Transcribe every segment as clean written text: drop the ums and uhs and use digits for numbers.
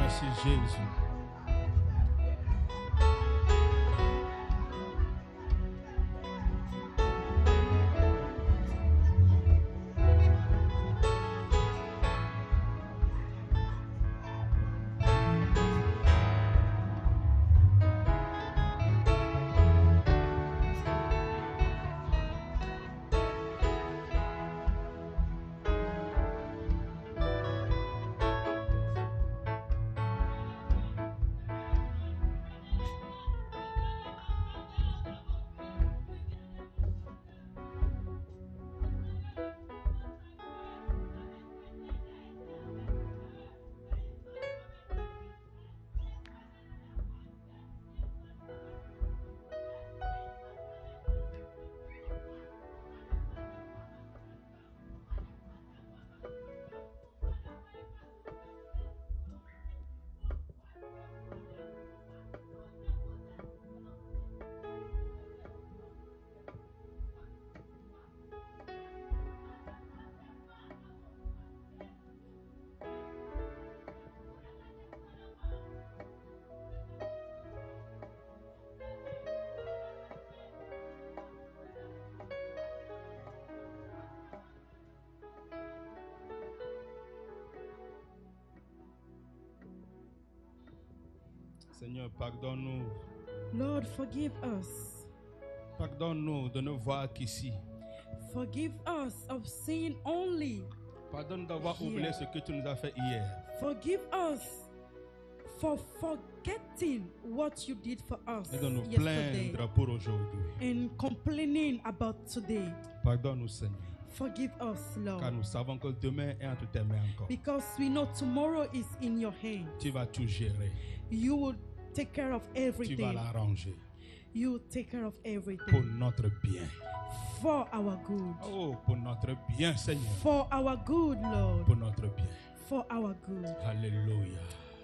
Merci Jésus. Seigneur, pardonne-nous. Lord, forgive us. Pardonne-nous de ne voir qu'ici. Forgive us of sin only. Pardonne d'avoir Here. oublié ce que tu nous as fait hier. Forgive us for forgetting what you did for us Et de nous yesterday plaindre pour aujourd'hui. and complaining about today. Pardonne-nous, Seigneur. Forgive us, Car Lord, nous savons que demain est entre tes mains encore. because we know tomorrow is in your hand. Tu vas tout gérer. You will take care of Tu vas everything. l'arranger You will take care of pour everything notre bien. for our good. Oh, pour notre bien, Seigneur. For our good, Lord. Pour notre bien. For our good. Alléluia.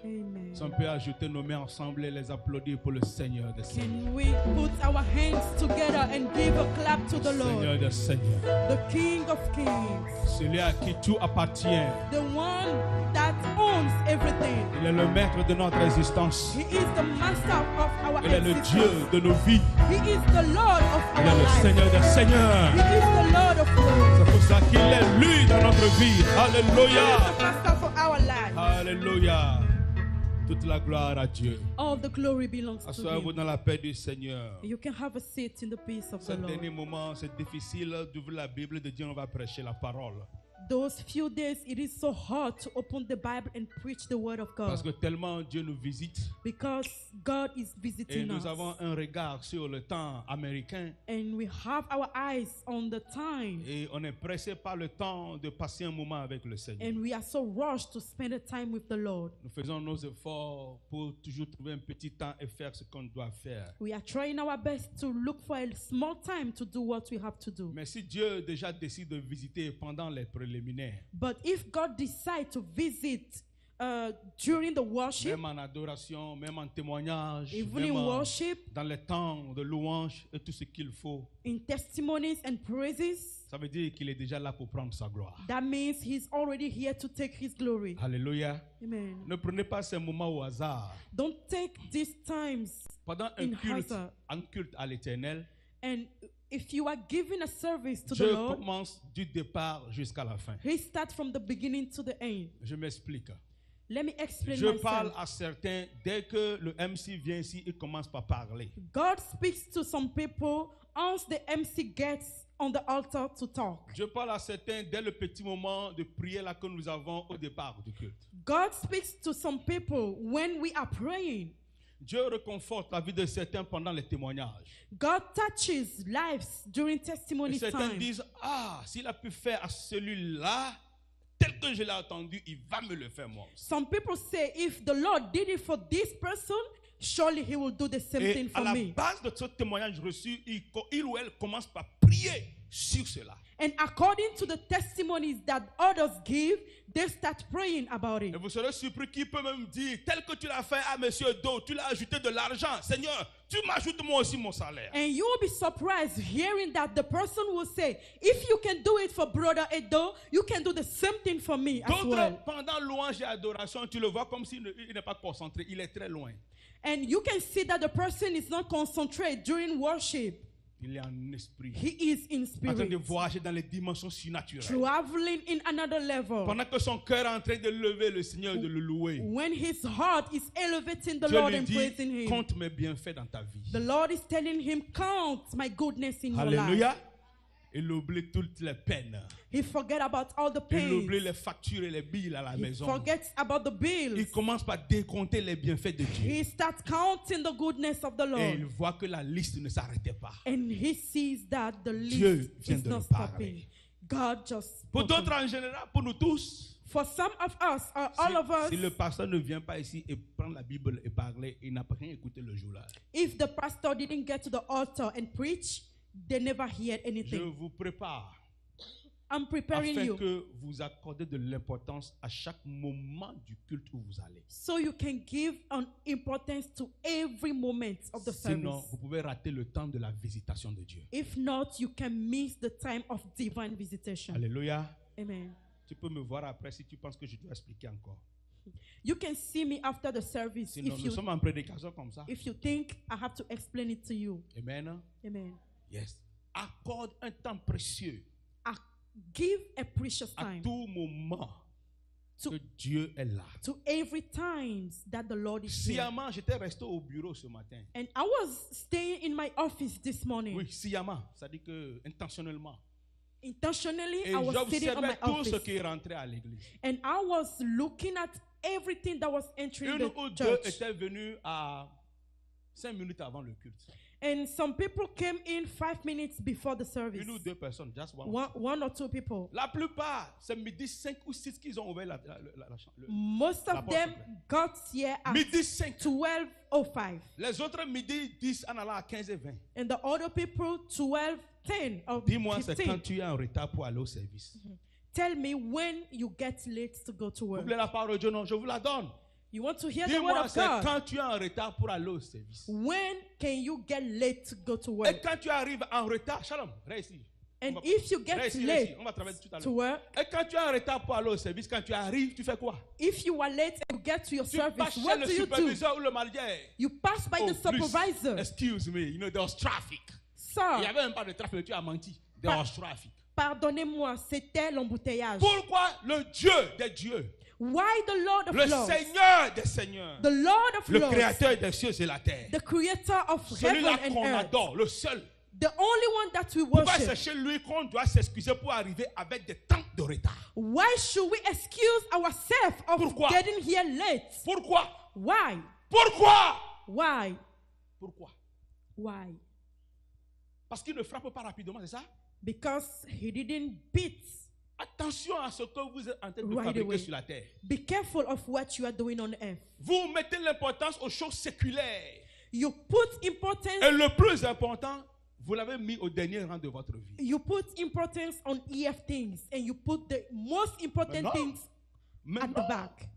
Amen. Si on peut ajouter nos mains ensemble et les applaudir pour le Seigneur des Seigneurs. Can we put our hands together and give a clap to the Seigneur Lord, des Seigneurs. the King of Kings, Celui à qui tout appartient. the one that owns everything. Il est le maître de notre existence. He is the master of our Il est le Dieu existence. de nos vies. He is the Lord of Il est our le life. Seigneur des Seigneurs. He is the Lord of lords. C'est pour ça qu'il est lui dans notre vie. He is Alléluia. the master for our life. Alléluia. Toute la gloire à Dieu. All the glory belongs to Assoyez-vous Him. dans la paix du Seigneur. You can have a seat in the peace of the Ce dernier Lord. moment, c'est difficile d'ouvrir la Bible, de dire on va prêcher la parole. Those few days, it is so hard to open the Bible and preach the Word of Parce God que tellement Dieu nous visite. because God is Et visiting nous us. avons un regard sur le temps américain. And we have our eyes on the time. Et on est pressé par le temps de passer un moment avec le Seigneur. And we are so rushed to spend a time with the Lord. Nous faisons nos efforts pour toujours trouver un petit temps et faire ce qu'on doit faire. We are trying our best to look for a small time to do what we have to do. Mais si Dieu déjà décide de visiter pendant les préliminaires, But if God decides to visit during the worship, même en adoration, même en témoignage, even même in worship, dans les temps de louange et tout ce qu'il faut, in testimonies and praises, ça veut dire qu'il est déjà là pour prendre sa gloire. that means He's already here to take His glory. Alléluia. Amen. Ne prenez pas ces moments au hasard. Don't take these times Pendant in un hazard. culte à l'Éternel, And if you are giving a service to the Dieu Lord, commence du départ jusqu'à la fin. He starts from the beginning to the end. Je m'explique. Let me explain Je parle myself. à certains, dès que le MC vient ici, il commence par parler. God speaks to some people once the MC gets on the altar to talk. Je parle à certains dès le petit moment de prière là que nous avons au départ du culte. God speaks to some people when we are praying. Dieu réconforte la vie de certains pendant les témoignages. God touches lives during Et testimony certains time. disent, ah, s'il a pu faire à celui-là, tel que je l'ai entendu, il va me le faire moi aussi. Some people say, if the Lord did it for this person, surely He will do the same Et thing à for la me. base de ce témoignage reçu, il ou elle commence par prier sur cela. And according to the testimonies that others give, they start praying about it. Et vous serez surpris qui peut même dire, tel que tu l'as fait à monsieur Do, tu l'as ajouté de l'argent. Seigneur, tu m'ajoutes moi aussi mon salaire. And you will be surprised hearing that the person will say, if you can do it for brother Edo, you can do the same thing for me as D'autres, well. pendant louange et adoration, tu le vois comme s'il n'est pas concentré. Il est très loin. And you can see that the person is not concentrated during worship. Il est en esprit. He is in En train de spirit, voyager dans les dimensions surnaturelles. traveling in another level. Pendant que son cœur est en train de lever le Seigneur et de le louer. When his heart is elevating the Dieu Lord lui and praising dit, him, compte mes bienfaits dans ta vie. the Lord is telling him, count my goodness in your life. Alléluia. Il oublie toutes les peines. He forget about all the Il oublie pain. les factures et les billes à la He maison. forgets about the Il bills. commence par décompter les bienfaits de Dieu. He starts counting the goodness of the Et il Lord. voit que la liste ne s'arrêtait pas. And he sees that the Dieu list vient is de not le stopping. parler. God just Pour spoken. d'autres en général, pour nous tous, For some of us, or all of us, si le pasteur ne vient pas ici et prend la Bible et parler, il n'a pas rien écouté le jour-là. if the pastor didn't get to the altar and preach, they never heard Je anything. vous prépare I'm preparing afin you que vous accordez de l'importance à chaque moment du culte où vous allez. so you can give an importance to every moment of the Sinon, service. vous pouvez rater le temps de la visitation de Dieu. If not, you can miss the time of divine visitation. Alléluia. Amen. Tu peux me voir après si tu penses que je dois expliquer encore. You can see me after the service Sinon, nous sommes en prédication comme ça. if you think I have to explain it to you. Amen. Amen. Yes. Accorde un temps précieux Give a precious à time tout moment to, que Dieu est là. to every times that the Lord is here. Sciemment, j'étais resté au bureau ce matin. And I was staying in my office this morning. Oui, sciemment, ça dit que intentionnellement. Intentionally, Et I was sitting on my j'observais tout ce office. qui rentrait à l'église. And I was looking at everything that was entering Une the ou deux church. étaient venus à 5 minutes avant le culte. And some people came in 5 minutes before the service. Une ou deux personnes, just one. One or two people. La plupart, c'est midi 5 ou 6 qu'ils ont ouvert le- Most La of porte, them s'il vous plaît. got here at Midi 5. 12:05. Les autres midi 10 en allant à 15 et 20. And the other people 12:10 or Dis-moi, c'est 15. quand tu es en retard pour aller au service. Tell me when you get late to go to Vous work. voulez la parole de Dieu? Non, je vous la donne. You want to hear the word Dis-moi, of c'est God. quand tu es en retard pour aller au service. When can you get late to go to Et work? quand tu arrives en retard, Shalom, reste ici. And On va- if you get reste ici, late on va travailler tout à to l'heure. work, Et quand tu es en retard pour aller au service, quand tu arrives, tu fais quoi? if you are late and you get to your Tu passes service, chez what le do you do? superviseur ou le manager. You pass by Oh, the please, supervisor. excuse me, you know, there was traffic. Il Sir, n'y avait même pas de trafic, tu as menti. There Pa- was traffic. pardonnez-moi, c'était l'embouteillage. Pourquoi le Dieu des dieux, Why the Lord of le Lords, Seigneur des seigneurs, the Lord of le Lords, créateur des cieux et la terre, the creator of heaven celui-là and qu'on earth, adore, le seul. the only one that we Pourquoi c'est worship, chez lui qu'on doit s'excuser pour arriver avec des temps de retard? why should we excuse ourselves of Pourquoi? getting here late? Pourquoi? Why? Pourquoi? Why? Pourquoi? Why? Parce qu'il ne frappe pas rapidement, c'est ça? Because he didn't beat. Attention à ce que vous êtes en train de Right fabriquer away. sur la terre. Be careful of what you are doing on earth. Vous mettez l'importance aux choses séculaires. You put importance. Et le plus important, vous l'avez mis au dernier rang de votre vie. You put importance on EF things, and you put the most important non. things Mais at non, the back.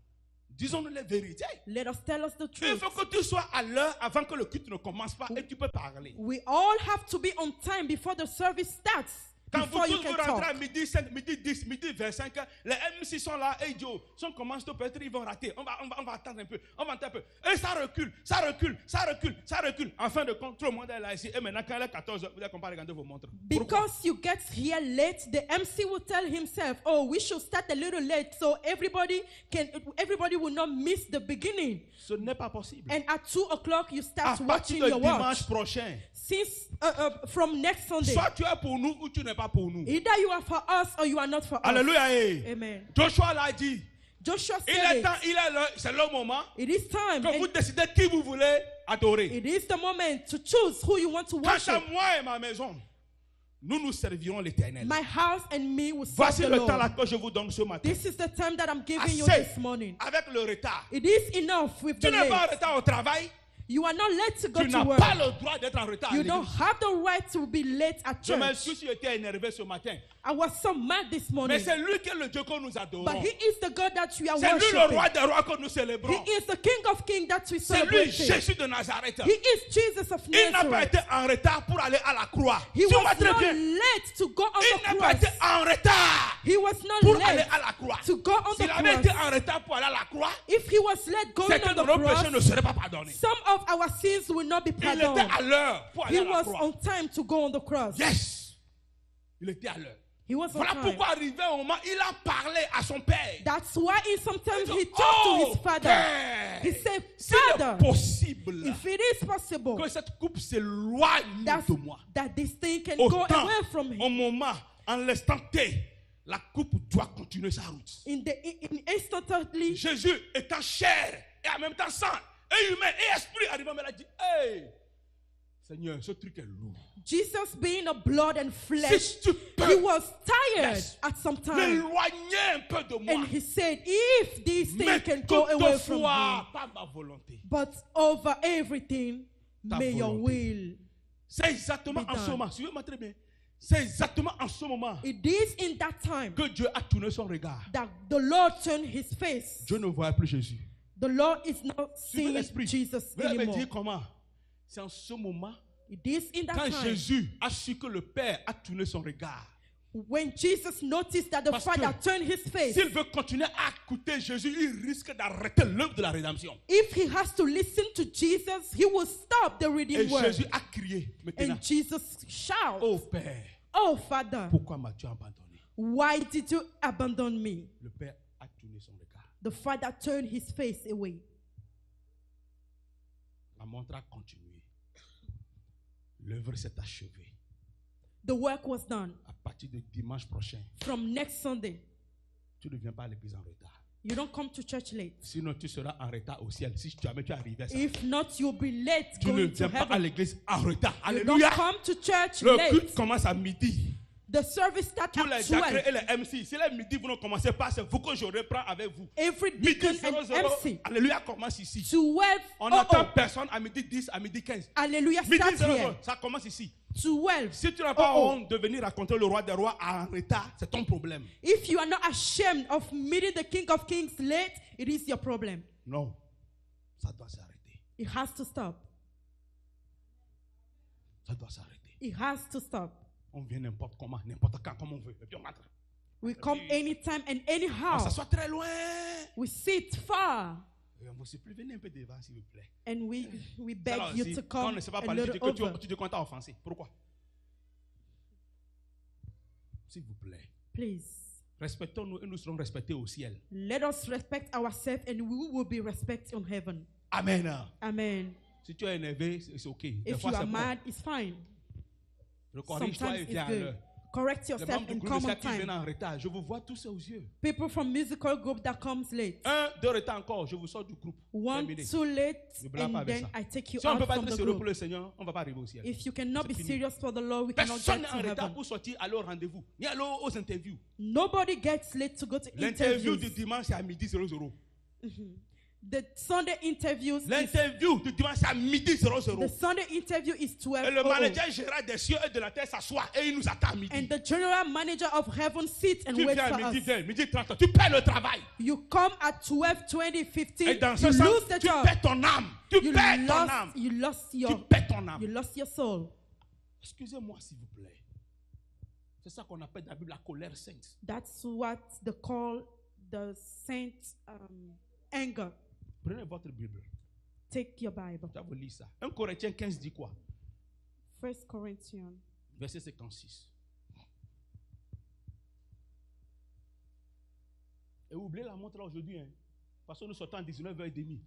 disons-nous les vérités. Let us tell us the Il truth. faut que tu sois à l'heure avant que le culte ne commence pas et tu peux parler. We all have to be on time before the service starts. Quand vous Before you tous can vous rentrez à talk. midi 5, midi 10, midi 25, les MC sont là, hey Joe, si on commence tôt, peut-être ils vont rater. On va attendre un peu, on va attendre un peu. Et ça recule, ça recule, ça recule, ça recule. En fin de compte, tout le monde est là ici. Et maintenant, quand il est 14h, vous n'avez pas regarder vos montres. Pourquoi? Because you get here late, the MC will tell himself, "Oh, we should start a little late so everybody will not miss the beginning." Ce n'est pas possible. And at 2 o'clock you À start partir watching de your watch. dimanche prochain, Since from next Sunday, soit tu es pour nous ou tu n'es pas pour nous. either you are for us or you are not for us. Alléluia. eh. Amen. Joshua l'a dit. Joshua Il said est it. temps, c'est le moment It is time. que vous And décidez qui vous voulez adorer. it is the moment to choose who you want to Quant à worship. moi et ma maison, nous servirons l'Éternel. My house and me will serve Voici the le temps là Lord. que je vous donne ce matin. This is the time that I'm giving you Assez this morning. avec le retard. It is enough with Tu the n'es pas en late. retard au travail. You are not late to go Tu to n'as work. pas le droit d'être en retard. à You don't l'église. have the right to be late at Je church. m'excuse si j'étais énervé ce matin. I was so mad this Mais morning. c'est lui qui est le Dieu que nous But adorons. he is the God that we are C'est lui le worshiping. roi des rois que nous célébrons. He is the King of Kings that we C'est lui, celebrate. Jésus de Nazareth. He is Jesus of Il n'a pas Nazareth. été en retard pour aller à la croix. He Tu vois was très not bien. late to go on Il the n'a pas été cross. en retard He was not pour aller late à la croix. to go on the S'il avait été cross. en retard pour aller à la croix, If he was late going c'est que on the nos péchés ne cross, seraient pas pardonnés. some of our sins will not be Il était pardoned. à l'heure pour aller He à la was croix. on time to go on the cross. Yes. Il était à l'heure. He was on Voilà time. pourquoi arrivé un moment, il a parlé à son père. That's why sometimes he talked to Oh, his father. Père, He said, s'il est Father, possible if it is possible que cette coupe s'éloigne that, de moi. that this thing can go Autant, away from au him. moment, en l'instant T, la coupe doit continuer sa route. Instantly, Jésus étant chair et en même temps sang, et humain et esprit, arrivant, il a dit, hey, Seigneur, ce truc est lourd. Jesus being of blood and flesh, Si tu he peux was tired Yes. at some time. m'éloigner un peu de moi, And he said, if this thing mais can go away from me, toutefois, pas ma volonté. but over everything, Ta may your volonté. will. C'est exactement Be en ce done. moment, suivez-moi très bien, c'est exactement en ce moment It is in that time que Dieu a tourné son regard. that the Lord turned his face. Dieu ne voyait plus Jésus. The Lord is not Suivez seeing l'esprit. Jesus Vous l'avez anymore. dit comment? C'est en ce moment, It is in that quand time Jésus a su que le Père a tourné son regard. when Jesus noticed that the Parce Father que turned his face. S'il veut continuer à écouter Jésus, il risque d'arrêter l'œuvre de la rédemption. If he has to listen to Jesus, he will stop the Et reading word. Jésus a crié maintenant, And Jesus shouted, oh Père, Oh Father, pourquoi m'as-tu abandonné? why did you abandon me? Le Père a tourné son regard. The Father turned his face away. La montre a continué. L'œuvre s'est achevée. The work was done. À partir de dimanche prochain, From next Sunday, tu ne viens pas à l'église en retard. you don't come to church late. Sinon, tu seras en retard au ciel. Si jamais tu arrives à ça, If not, you'll be late tu ne going to viens pas à heaven. l'église en retard. You don't Alléluia. come to church Le culte late. commence à midi. The service starts Tous les at diacres 12. et les MC, si les midi vous ne commencez pas, c'est vous que je reprends avec vous. Every Midi deacon 00, and MC. Alléluia, commence ici. 12. On Oh, n'attend oh. personne à midi 10, à midi 15. Hallelujah Midi starts 00, here. ça commence ici. 12. Si tu n'as pas Oh, oh. honte de venir raconter le roi des rois en retard, c'est ton problème. If you are not ashamed of meeting the King of Kings late, it is your problem. Non, ça doit s'arrêter. It has to stop. Ça doit s'arrêter. It has to stop. On vient n'importe comment, n'importe quand, comme on veut. Et puis on rentre. We come anytime and On anyhow. s'assoit très loin. We sit far. Et on vous supplie, venez un peu devant, s'il vous plaît. And we beg Alors, you si- to quand on come ne sait pas a parler, tu little dis que over. tu dis qu'on t'a offensé. Pourquoi? S'il vous plaît. Please. Respectons-nous et nous serons respectés au ciel. Let us respect ourselves and we will be respected in heaven. Amen. Amen. Si tu es énervé, c'est ok. Des If fois, you are c'est bon. mad, it's fine. Corrige-toi et Sometimes viens it's à good. l'heure. Correct Les yourself membres du and groupe de come on ça qui viennent time. en retard, je vous vois tous aux yeux. People from musical group that comes late. 1, 2 retard encore, je vous sors du groupe. 1, Terminé. 2 late, Ne blague pas and avec then ça. I take you Si on ne out peut pas from être the sérieux pour group. le Seigneur, on ne va pas arriver au ciel. If you cannot C'est be fini. serious for the Lord, we cannot Personne get n'est en to retard heaven. pour sortir aller au rendez-vous, ni aller aux interviews. Nobody gets late to go to L'interview du interviews. dimanche, c'est à midi 00. The Sunday interviews is, L'interview du dimanche, c'est à midi 00. the Sunday interview is Et le 12:00. manager général des cieux et de la terre s'assoit et il nous attend à midi. And the general manager of heaven sits and Tu waits viens for à midi us. 20, midi 30, tu perds le travail. You come at 12:20, 15, Et dans you ce sens, lose the tu job. perds ton âme. Tu perds ton âme. You lost Tu your, perds ton âme. you lost your soul. Excusez-moi s'il vous plaît. C'est ça qu'on appelle dans la Bible la colère sainte. That's what they call the saint anger. Prenez votre Bible. Take your Bible. Ça vous lit ça. 1 Corinthiens 15 dit quoi? 1 Corinthians. Verset 56. Et oubliez la montre là aujourd'hui. Hein, parce que nous sortons à 19h30.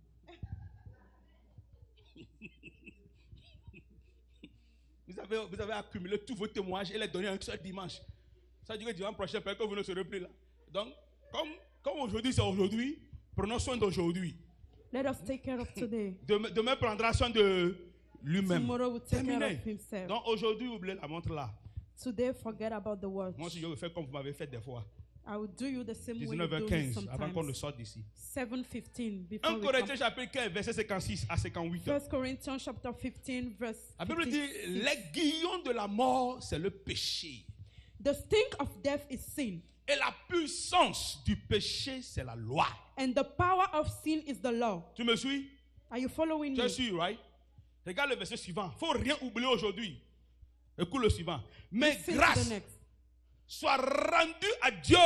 Vous avez accumulé tous vos témoignages et les donner un seul dimanche. Ça veut dire que dimanche prochain, peut-être que vous ne serez plus là. Donc, comme aujourd'hui c'est aujourd'hui, prenons soin d'aujourd'hui. Let us take care of today. Demain prendra soin de lui-même. Tomorrow will take care Terminé. of himself. Donc aujourd'hui, oubliez la montre là. Today, forget about the watch. Moi, si je veux faire comme vous m'avez fait des fois. I will do you the same way you do me 19h15, avant qu'on ne sometimes. sorte d'ici. 7:15 1 before we Corinthiens come. chapitre 15, verset 56 à 58. 1 Corinthians chapter 15 verse La Bible dit, 56. l'aiguillon de la mort, c'est le péché. The stink of death is sin, Et la puissance du péché, c'est la loi. and the power of sin is the law. Tu me suis? Are you following Tu es me? sûr, right? Regarde le verset suivant. Il ne faut rien oublier aujourd'hui. Écoute le suivant. Mais Listen to the grâce next. soit rendue à Dieu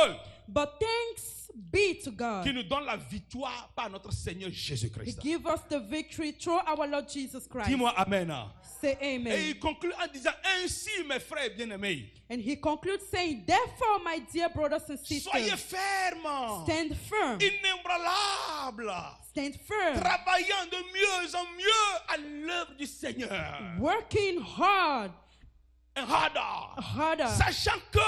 But thanks be to God. qui nous donne la victoire par notre Seigneur He Jésus-Christ. give us the victory through our Lord Jesus Christ. Dis-moi Amen. Say Et amen. il conclut en disant, ainsi mes frères bien-aimés, And he concludes saying, therefore, my dear brothers and soyez sisters, fermes, stand firm. inébranlables, Stand firm. travaillant de mieux en mieux à l'œuvre du Seigneur. Working hard, And harder. harder. Sachant que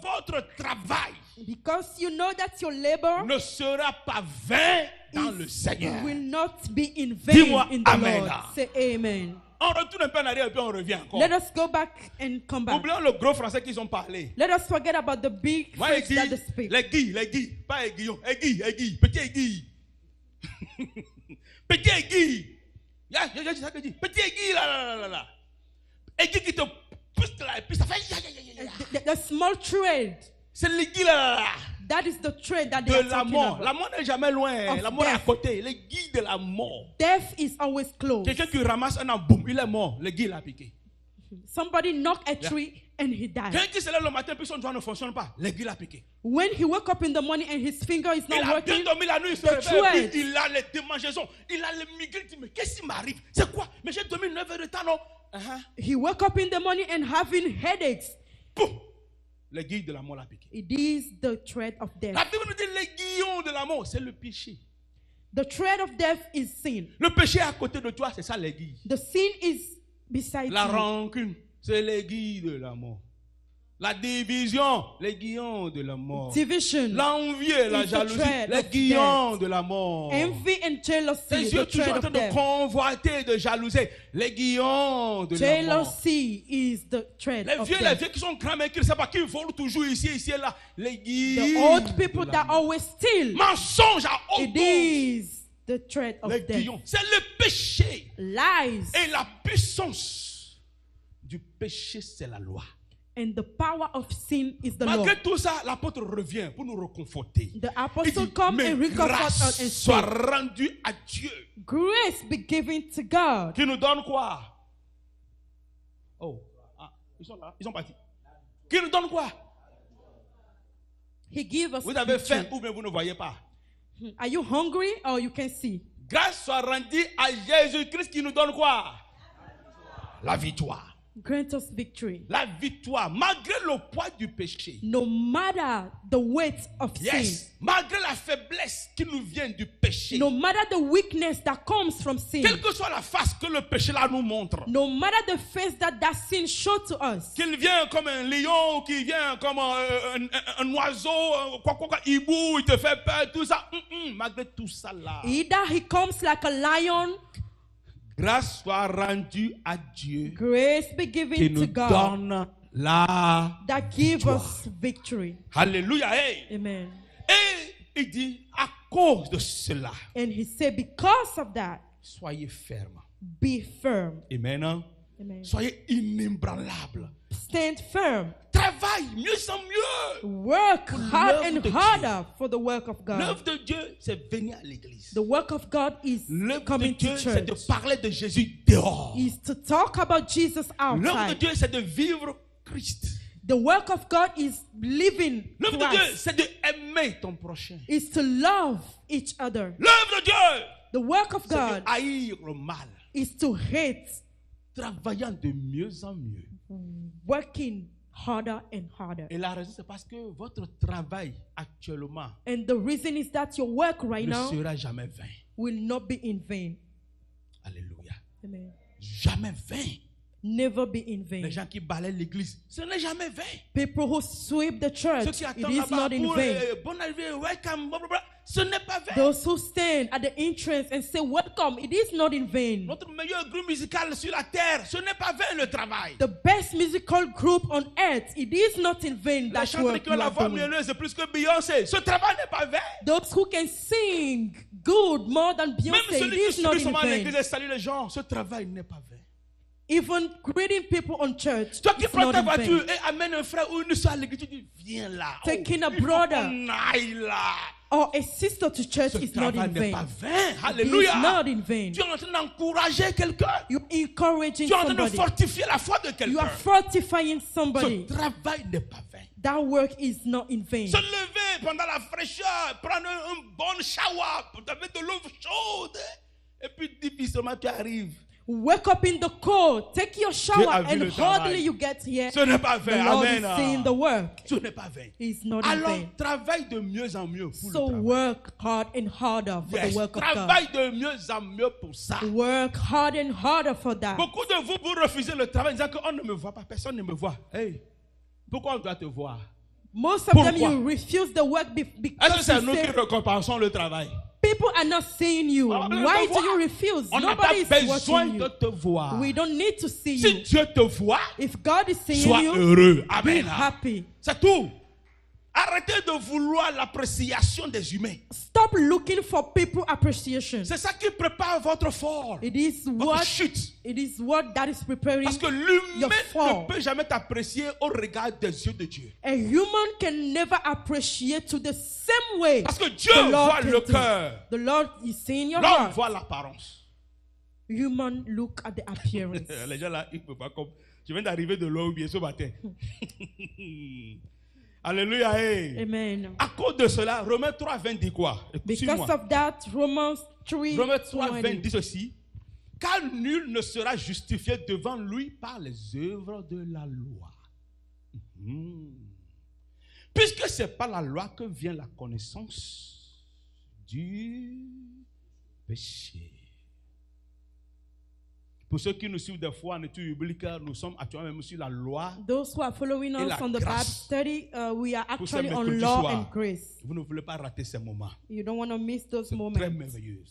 votre travail Because you know that your labor ne sera pas vain dans le Seigneur. will not be in Dis-moi vain in the amen. Lord. Say amen. On retourne un peu en arrière et puis on revient encore. Let us go back and come back. Oublions le gros français qu'ils ont parlé. Let us forget about the big Moi, French that aiguille, they speak. l'aiguille, pas aiguillon, aiguille, petit aiguille. Petit aiguille. J'ai dit ça que dit. Petit aiguille, là. Aiguille qui te pousse là, et puis ça fait The small thread, C'est l'aiguille là. that is the thread that they De are la talking mort. about. La mort n'est jamais loin. Of La mort est à death. côté. L'aiguille de la mort. Death is always close. Quelqu'un qui ramasse un arbre, boum, il est mort. L'aiguille l'a piqué. Somebody knock a tree and he died. Quelqu'un qui se lève le matin puis son doigt ne fonctionne pas. L'aiguille l'a piqué. When he woke up in the morning and his finger is Il not a bien working, dormi la nuit, il se the réveille, et thread. puis il a les démangeaisons, il a les migraines. Il dit, mais qu'est-ce qui m'arrive? C'est quoi? Mais j'ai dormi 9 heures de temps, non? he woke up in the morning and having headaches. Boum! L'aiguille de la mort l'a piqué. It is the thread of La death. Bible nous dit l'aiguillon de la mort, c'est le péché. The thread of death is sin. Le péché est à côté de toi, c'est ça l'aiguille. The sin is beside La you. rancune, c'est l'aiguille de la mort. La division, l'aiguillon de la mort. Division, L'envie et la is the jalousie, thread of l'aiguillon de la mort. envy and jealousy, Tes the yeux toujours thread en train of de death. convoiter, de jalouser, l'aiguillon de la mort. Jealousy is the thread Les of vieux, les death. vieux qui sont grands, mais qui ne savent pas, qui volent toujours ici et là. L'aiguille. The old people de la that mort. always steal, Mensonge à haute it dose. is the thread of death. L'aiguillon. C'est le péché. Lies Et la puissance du péché, c'est la loi. and the power of sin is the law. Malgré tout ça, l'apôtre revient pour nous réconforter. The Il apostle dit, come mais and recomfort us grâce and soit say, rendue à Dieu. grace be given to God. Qui nous donne quoi? Oh, ils sont là, ils sont partis. Qui nous donne quoi? He give us Vous avez faim victory. ou bien vous ne voyez pas. Are you hungry or you can see? Grâce soit rendue à Jésus-Christ qui nous donne quoi? La victoire. Grant us victory. La victoire, malgré le poids du péché. No matter the weight of Yes. Malgré la faiblesse qui nous vient du péché. sin, no matter the weakness that comes from sin, Quelle que soit la face que le péché là nous montre. no matter the face that sin show to us, Qu'il vient comme un lion, qu'il vient comme un oiseau, quoi, hibou, il te fait peur, tout ça. Malgré tout ça là. either he comes like a lion, Grâce soit rendue à Dieu grace be qui given nous to God donne la that give victoire. us victory. Alléluia. Hey. Amen. Et il dit, à cause de cela, And he said, because of that, soyez fermes. be firm. Amen. Amen. Soyez inébranlables. Stand firm. Travaille mieux en mieux. Work hard l'œuvre and de Dieu. harder for the work of God. L'œuvre de Dieu, c'est venir à l'église. The work of God is L'œuvre de coming Dieu, to c'est de church. parler de Jésus dehors. Is to talk about Jesus L'œuvre de outside. Dieu, c'est de vivre Christ. The work of God is living L'œuvre de Dieu, Christ. c'est de aimer ton prochain. Is to love each other. L'œuvre de Dieu, The work of c'est de God haïr le mal. is to hate, Travaillant de mieux en mieux. working harder and harder. Et la raison, c'est parce que votre travail actuellement And the reason is that your work right ne now sera jamais vain. will not be in vain. Alléluia. Amen. Jamais vain. never be in Les vain. gens qui balaient l'église, ce n'est jamais vain. People who sweep the Ceux church, qui it attendent is là-bas not in pour vain. bon arrivée, welcome, blablabla, ce n'est pas vain. Those who stand at the entrance and say welcome, it is not in vain. Notre meilleur groupe musical sur la terre, ce n'est pas vain le travail. The best musical group on earth, it is not in vain Les that chanteurs work qui you ont la are voix doing. mielleuse c'est plus que Beyoncé. Ce travail n'est pas vain. Those who can sing good more than Même Beyonce, celui it qui is not subit in seulement l'église vain. et salue les gens, ce travail n'est pas vain. Even greeting people on church, Toi qui it's prends not ta in voiture vain. et amène un frère ou une soeur à l'église, tu dis viens là. Taking a il faut brother. qu'on aille là. Or a sister to church Ce is not travail in n'est pas vain. vain. It is Alléluia. not in vain. Tu es en train d'encourager quelqu'un. You're encouraging Tu es en train de somebody. fortifier la foi de You quelqu'un. are fortifying Ce somebody. travail n'est pas vain. That work is not in vain. Se lever pendant la fraîcheur, prendre un bon shower, avec de l'eau chaude. Et puis difficilement tu arrives. Wake up in the cold, take your shower, a vu and le travail. hardly you get here. Ce n'est pas The vain. Lord Amen. is seeing the work. Ce n'est pas vain. It's not in Alors, vain. travaille de mieux en mieux pour So le travail. work hard and harder for Yes, the work of God. travaille de mieux en mieux pour ça. Work hard and harder for that. Beaucoup de vous, vous refusez le travail en disant qu'on ne me voit pas, personne ne me voit. Hey, pourquoi on doit te voir? Most of them, Pourquoi? you refuse the work Est-ce que because c'est you nous qui say, récompensons le travail? people are not seeing you. On ne Why te do voit. you refuse? On n'a pas Nobody is besoin watching de you. te voir. We don't need to see Si you. Dieu te voit, If God is seeing sois you, heureux. be Amen. happy. C'est tout. Arrêtez de vouloir l'appréciation des humains. Stop looking for people appreciation. C'est ça qui prépare votre fort. It is Votre what chute. it is what that is preparing. Parce que l'humain your fall. ne peut jamais t'apprécier au regard des yeux de Dieu. A human can never appreciate to the same way. Parce que Dieu the Lord voit can le do. cœur. The Lord is seeing your L'homme heart. voit l'apparence. Human look at the appearance. Les gens là, ils ne peuvent pas comme. Je viens d'arriver de l'eau bien ce matin. Alléluia. Hey. Amen. À cause de cela, Romains 3, 20 dit quoi? Because Suis-moi. of that, Romans 3, Romains 3, 20 20. dit ceci. Car nul ne sera justifié devant lui par les œuvres de la loi. Puisque ce n'est pas la loi que vient la connaissance du péché. Pour ceux qui nous suivent des fois en études bibliques, nous sommes actuellement même sur la loi. Those who are following Et us la on the Bible grâce. study, we are Pour ce actually on mercredi law soir. and grace. Vous ne voulez pas rater ces moments. You don't want to miss those C'est moments. très merveilleux.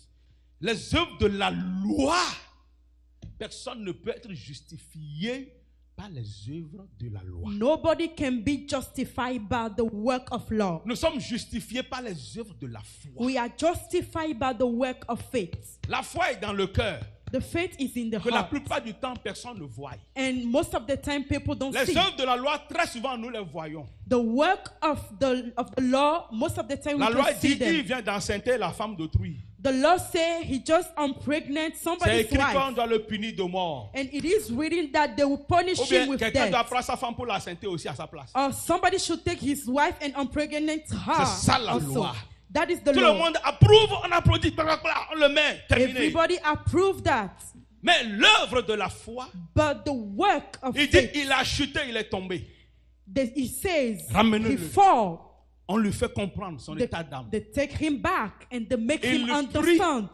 Les œuvres de la loi, personne ne peut être justifié par les œuvres de la loi. Nobody can be justified by the work of law. Nous sommes justifiés par les œuvres de la foi. We are justified by the work of faith. La foi est dans le cœur. The faith is in the Que la heart. plupart du temps, personne ne voit. And most of the time, people don't Les see. œuvres de la loi, très souvent, nous les voyons. The work of the law, most of the time, La we loi can see dit qu'il them. vient d'enceinte la femme d'autrui. The law say he just impregnate C'est somebody's écrit qu'on wife. doit le punir de mort. And it is written that they will punish Ou him bien with quelqu'un doit death. prendre sa femme pour l'enceinte aussi à sa place. Or somebody should take his wife and impregnate her. C'est ça la also. loi. That is the Tout le law. monde approuve, on applaudit, blablabla, on le met, terminé. Everybody approve that. Mais l'œuvre de la foi, But the work of il dit, faith, il a chuté, il est tombé. he says, Ramenez-le. he fall. On lui fait comprendre son They, état d'âme. they take him back and they make Il him le understand.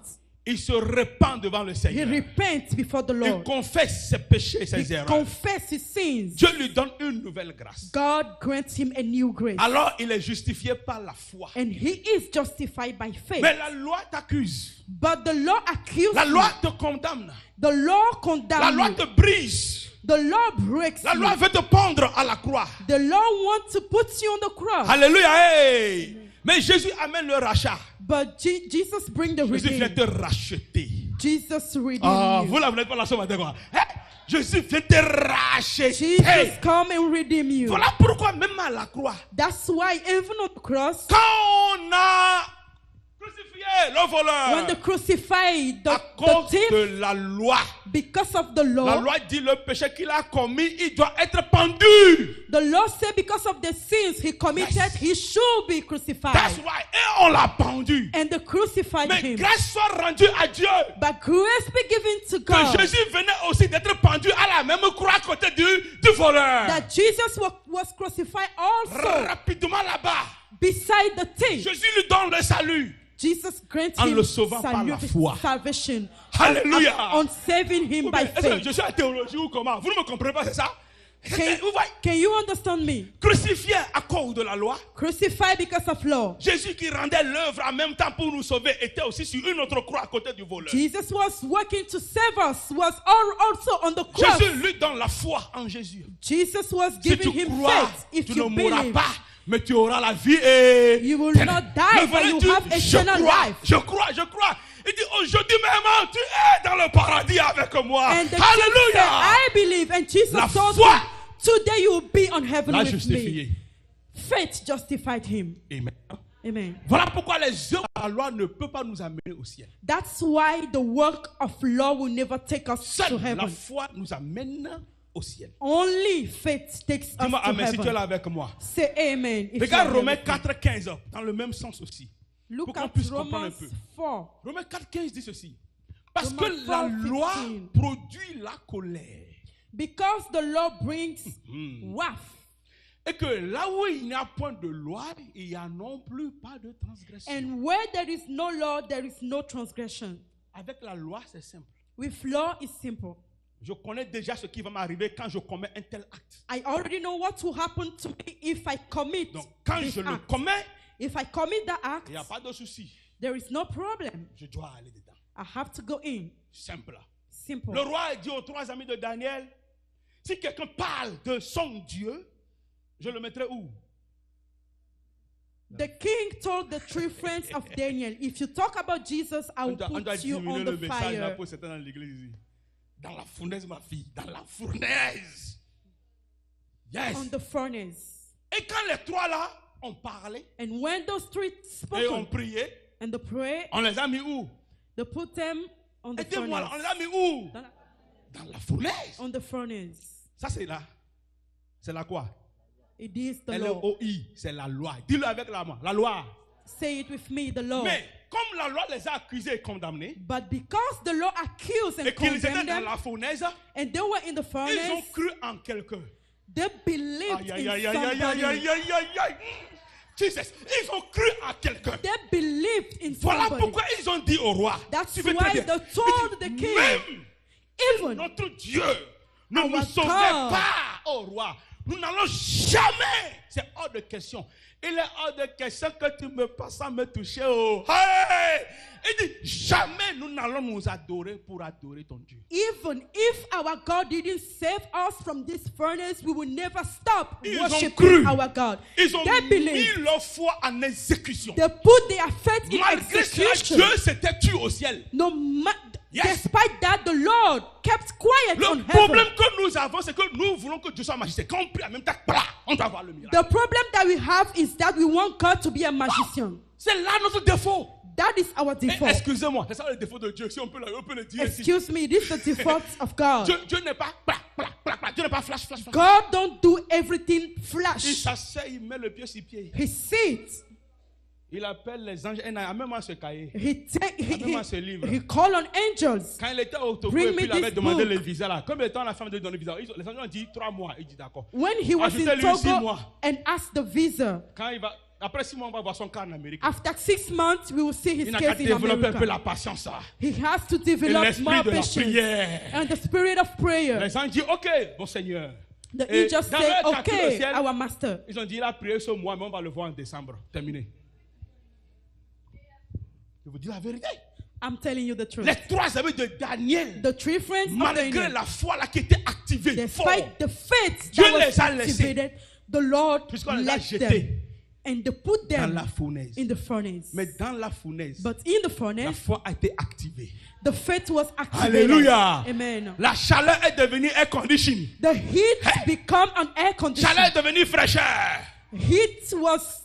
Il se répand devant le He Seigneur. repents before the Il Lord. confesse ses péchés et ses He erreurs. confesses his sins. Dieu lui donne une nouvelle grâce. God grants him a new grace. Alors il est justifié par la foi. And he is justified by faith. Mais la loi t'accuse. But the law accuses La loi you. te condamne. The law La condemns loi you. te brise. The law breaks La you. loi veut te pendre à la croix. The law wants to put you on the cross. Alléluia. Hey. Mais Jésus amène le rachat. But Jesus bring the Jésus vient redeem. te racheter. Jesus redeem Ah, you. vous là, vous n'êtes pas là ce matin, quoi. Hey, Jésus vient te racheter. Jesus come and redeem you. Voilà pourquoi même à la croix, That's why even on the cross, quand on a crucifié le voleur, when they crucified à the cause thief, de la loi, because of the la law, loi dit le péché qu'il a commis, il doit être pendu. the law said because of the sins he committed, Yes. he should be That's crucified. why. Et on l'a pendu. And they crucified Mais him. grâce soit rendue à Dieu But grace be given to que God Jésus venait aussi d'être pendu à la même croix à côté du voleur. that Jesus was crucified also Rapidement là-bas, beside the thief. Jésus lui donne le salut. Jesus grants En him le sauvant par la foi. salvation. Alléluia. on saving him by Est-ce que faith. je suis à théologie ou comment? Vous ne me comprenez pas, c'est ça? Vous voyez, Can you understand me? crucifié à cause de la loi. Crucified because of law. Jésus qui rendait l'œuvre en même temps pour nous sauver était aussi sur une autre croix à côté du voleur. Jesus was working to save us, was also on the cross. Jésus lui donne la foi en Jésus. Jesus was Si giving tu him crois, faith. If tu you ne mourras believe, pas, mais tu auras la vie et... you will not die, Le but voleur you dit, have eternal life. je crois. Il dit, aujourd'hui même, tu es dans le paradis avec moi. And the king said, Alléluia. I believe. And Jesus La told foi him, today you will be on heaven l'a with me. justifié. Faith justified him. Amen. Amen. Voilà pourquoi les œuvres de la loi ne peuvent pas nous amener au ciel. That's why the work of law will never take us to Seule la heaven. foi nous amène au ciel. Only faith takes us Dis-moi to amen si tu es là heaven. avec moi. Say amen. if Regarde you are Romains here with me. 4,15 dans le même sens aussi. Look pour qu'on at puisse comprendre Romans un peu. 4. Romains 4,15 dit ceci. Parce Romains que la 4:15. loi produit la colère. Because the law brings wrath. Et que là où il n'y a point de loi, il n'y a non plus pas de transgression. And where there is no law, there is no transgression. Avec la loi, c'est simple. With law, it's simple. Je connais déjà ce qui va m'arriver quand je commets un tel acte. I already know what will happen to me if I commit Donc, quand this je le act. commets, If I commit that act, il n'y a pas de souci. there is no problem. Je dois aller dedans. I have to go in. Simple. Simple. Le roi a dit aux 3 amis de Daniel, si quelqu'un parle de son Dieu, je le mettrai où? The king told the 3 friends of Daniel, if you talk about Jesus, I will On doit put you diminuer on le the message là fire. pour certains dans l'église ici. Dans la fournaise, ma fille. Dans la fournaise. Yes. On the furnace. Et quand les 3 là ont parlé And when those 3 et ont spoke prié, and they pray, on les a mis où? they put them on the Aidez-moi là, on furnace. les a mis où? Dans la- Dans la fournaise. On the furnace. Ça c'est là. C'est la quoi? It is the law. L-O-I. C'est la loi. Dis-le avec la main. La loi. Say it with me, the law. Mais comme la loi les a accusés et condamnés, But because the law accused and et qu'ils étaient condemned dans them, la fournaise, and they were in the ils ont furnace, cru en quelqu'un. they believed Aïe, aïe, in aïe, aïe, aïe, aïe, somebody. aïe, aïe, aïe. Jesus, ils ont cru en quelqu'un. They believed in Voilà somebody. pourquoi ils ont dit au roi. That's Tu veux why très bien. they told the Ils disent, king, même even notre Dieu ne Our nous sauvait God. pas, au roi. Nous n'allons jamais. C'est hors de question. Il est hors de question que tu me passes à me toucher. Oh. Hey! Il dit, jamais nous n'allons nous adorer pour adorer ton Dieu. even if our God didn't save us from this furnace, we will never stop Ils ont worshiping cru. our God. Ils ont They mis believed. leur foi en exécution. They put their faith in Malgré cela, execution. Dieu s'était tué au ciel. No Yes. Despite that, the Lord kept quiet on Le heaven. problème que nous avons, c'est que nous voulons que Dieu soit magicien. Quand on prie en même temps, blah, on doit voir le miracle. The problem that we have is that we want God to be a magician. C'est là notre défaut. That is our Eh, default. excusez-moi, c'est ça le défaut de Dieu. Si on peut le dire ici. Excuse me, this is the default of God. Dieu n'est pas blah, blah, blah, blah. Dieu n'est pas flash, flash, flash. God don't do everything Il flash. s'assied, il met le pied sur pied. He sits. Il appelle les anges. Et même à ce cahier. He ce livre. he call on angels. Quand il était au Togo Bring et me puis il avait this demandé book. le visa là. Combien de temps la femme de donner le visa? Les anges ont dit 3 mois. Il dit d'accord. When he was in Ajoutez-lui 6 Togo mois. and asked the visa, Quand il va, après 6 mois, on va voir son cas en Amérique. after 6 months, we will see his Il n'a qu'à case in développer un peu America. la patience. Ça. He has to Et develop l'esprit more de la patience prière. and the spirit of prayer. Les anges disent, ok, bon Seigneur. The Et angels dans say, leur calcul au okay, ciel, our master. Ils ont dit, il a prié ce mois, mais on va le voir en décembre. Terminé. Je vous dis la vérité. I'm telling you the truth. Les 3 amis de Daniel, The 3 friends of malgré Daniel, la foi là qui était activée, fort, despite the faith Dieu that was les a laissés. activated, the Lord Puisqu'on les a left jetés them and they put dans them la fournaise. in the furnace. Mais dans la fournaise, But in the la furnace, foi a été activée. the faith was activated. Alléluia. Amen. La chaleur est devenue air conditioning. The heat become an air conditioner. Chaleur est devenue fraîcheur. Heat was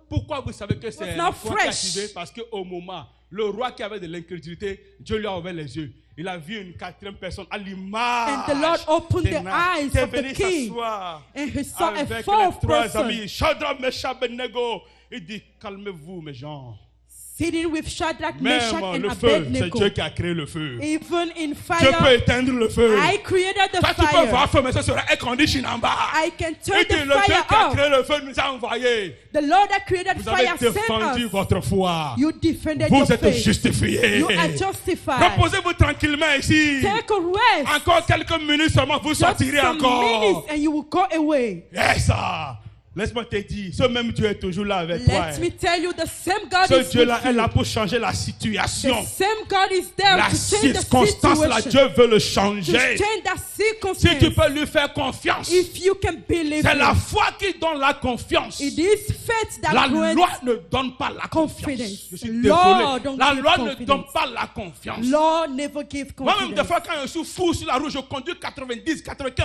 Pourquoi vous savez que c'est Was la not foi qui est fresh. activée? Parce qu'au moment, le roi qui avait de l'incrédulité, Dieu lui a ouvert les yeux. Il a vu une 4e personne à l'image. And the Lord opened the d'Éna, eyes qui est of the venu king. s'asseoir and he saw a avec 4th les 3 person amis. Shadrach, Meshach, Abednego. Il dit, calmez-vous mes gens. Sitting with Shadrach, Même Meshach, and le feu, c'est Abednego. Dieu qui a créé le feu. Even in Dieu peut fire, éteindre le feu. I created the Toi, tu peux fire. voir feu, mais ce sera air condition en bas. I can turn Et the le Dieu fire qui a off. créé le feu nous a envoyés. The Lord that created Vous avez fire sent défendu us. votre foi. You defended your Vous êtes faith. justifiés. You are justified. Reposez-vous tranquillement ici. Take a rest. Encore quelques minutes seulement, vous Just sortirez some encore. minutes and you will go away. Yes, sir. Laisse-moi te dire, ce même Dieu est toujours là avec toi. Let me tell you, the same God Ce is Dieu-là with est you. là pour changer la The situation. same God is there La to change the circonstance, là, situation. Dieu veut le To changer. change that Si tu circumstance. peux lui faire confiance, If you can believe c'est la it. foi qui donne la confiance. It is faith La that loi grants ne donne pas la confiance. confidence. Je suis Law désolé. don't La give loi ne confidence. donne pas la confiance. Law never give Moi-même, des confidence. fois, quand je suis fou sur la route, je conduis 90, 95,